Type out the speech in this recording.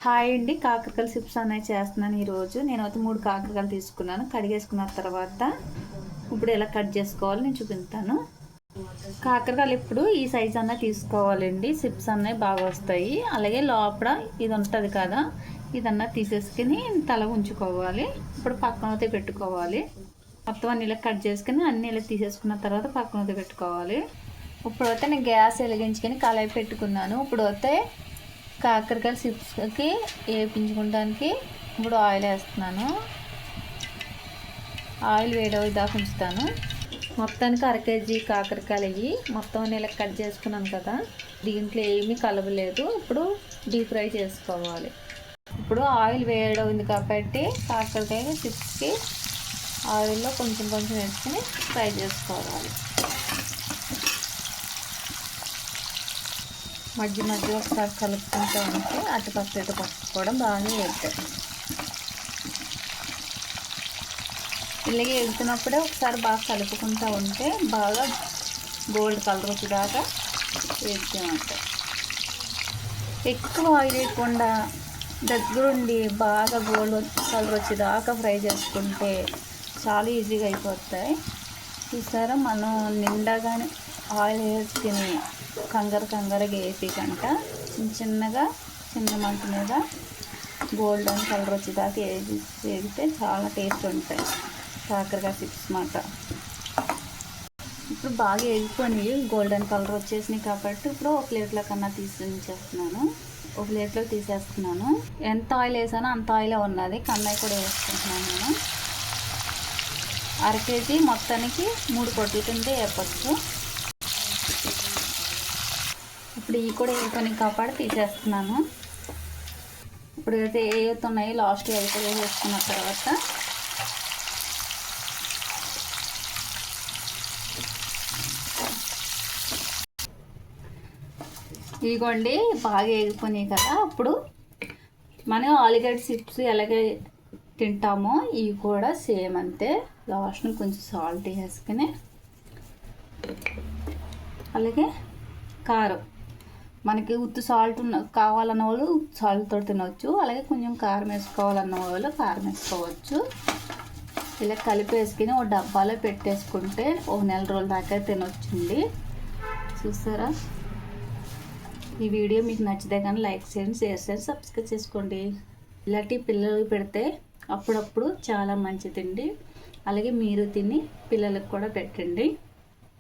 Hi అండి, కాకరకాయల chips అనేవి చేస్తున్నాను. ఈరోజు నేనైతే 3 కాకరకాయలు తీసుకున్నాను. కడిగేసుకున్న తర్వాత ఇప్పుడు ఎలా కట్ చేసుకోవాలో నేను చూపిస్తాను. కాకరకాయలు ఇప్పుడు ఈ సైజ్ అన్న తీసుకోవాలండి. చిప్స్ అన్నవి బాగా వస్తాయి. అలాగే లోపల ఇది ఉంటుంది కదా, ఇదన్నా తీసేసుకుని తల ఉంచుకోవాలి. ఇప్పుడు పక్కనైతే పెట్టుకోవాలి. మొత్తం అన్ని ఇలా కట్ చేసుకుని అన్ని ఇలా తీసేసుకున్న తర్వాత పక్కనైతే పెట్టుకోవాలి. ఇప్పుడైతే నేను గ్యాస్ వెలిగించుకొని కళాయి పెట్టుకున్నాను. ఇప్పుడైతే కాకరకాయల చిప్స్కి వేయించుకోవడానికి ఇప్పుడు ఆయిల్ వేస్తున్నాను. ఆయిల్ వేడేదాకా ఉంచుతాను. మొత్తానికి 1/2 కేజీ కాకరకాయలు అయ్యి మొత్తం ఇలా కట్ చేసుకున్నాను కదా, దీంట్లో ఏమీ కలవలేదు. ఇప్పుడు డీప్ ఫ్రై చేసుకోవాలి. ఇప్పుడు ఆయిల్ వేడవుంది కాబట్టి కాకరకాయ చిప్స్కి ఆయిల్లో కొంచెం కొంచెం వేసుకుని ఫ్రై చేసుకోవాలి. మధ్య మధ్య ఒకసారి కలుపుకుంటూ ఉంటే అటుపక్క ఇటుపక్క కూడా బాగా వేగుతాయి. ఇలాగే వేగుతున్నప్పుడే ఒకసారి బాగా కలుపుకుంటూ ఉంటే బాగా గోల్డ్ కలర్ వచ్చేదాకా వేస్తూ ఉంటాయి. ఎక్కువ ఆయిల్ వేయకుండా దగ్గరుండి బాగా గోల్డ్ కలర్ వచ్చేదాకా ఫ్రై చేసుకుంటే చాలా ఈజీగా అయిపోతాయి. చూసారా, మనం నిండాగానే ఆయిల్ వేసుకుని కంగారుగా వేసి కంట చిన్నగా చిన్న మంట మీద గోల్డెన్ కలర్ వచ్చేదాకా వేగితే చాలా టేస్ట్ ఉంటాయి కాకరకాయ చిప్స్ మాట. ఇప్పుడు బాగా వేగిపోయి గోల్డెన్ కలర్ వచ్చేసినాయి కాబట్టి ఇప్పుడు ఒక ప్లేట్లో కన్నా తీసేస్తున్నాను. ఒక ప్లేట్లో తీసేస్తున్నాను. ఎంత ఆయిల్ వేసానో అంత ఆయిలే ఉన్నది. కన్నాయి కూడా వేసుకుంటున్నాను నేను. 1/2 కేజీ మొత్తానికి 3 పొట్ల కింద వేపచ్చు. ఇప్పుడు ఇవి కూడా వేసుకొని కాపాడి తీసేస్తున్నాను. ఇప్పుడు అయితే వేస్తున్నాయి లాస్ట్ అవి కూడా వేసుకున్న తర్వాత ఇదిగోండి బాగా వేగిపోయినాయి కదా. అప్పుడు మనం ఆలుగడ్డ చిప్స్ ఎలాగే తింటామో ఇవి కూడా సేమ్ అంతే. లాస్ట్ని కొంచెం సాల్ట్ వేసుకుని అలాగే కారం, మనకి ఉత్తి సాల్ట్ కావాలన్న వాళ్ళు సాల్ట్తో తినవచ్చు. అలాగే కొంచెం కారం వేసుకోవాలన్న వాళ్ళు కారం వేసుకోవచ్చు. ఇలా కలిపి వేసుకుని ఒక డబ్బాలో పెట్టేసుకుంటే ఒక నెల రోజుల దాకా తినొచ్చండి. చూసారా, ఈ వీడియో మీకు నచ్చితే కానీ లైక్ చేయండి, షేర్ చేయండి, సబ్స్క్రైబ్ చేసుకోండి. ఇలాంటి పిల్లలకి పెడితే అప్పుడప్పుడు చాలా మంచిదండి. అలాగే మీరు తిని పిల్లలకు కూడా పెట్టండి.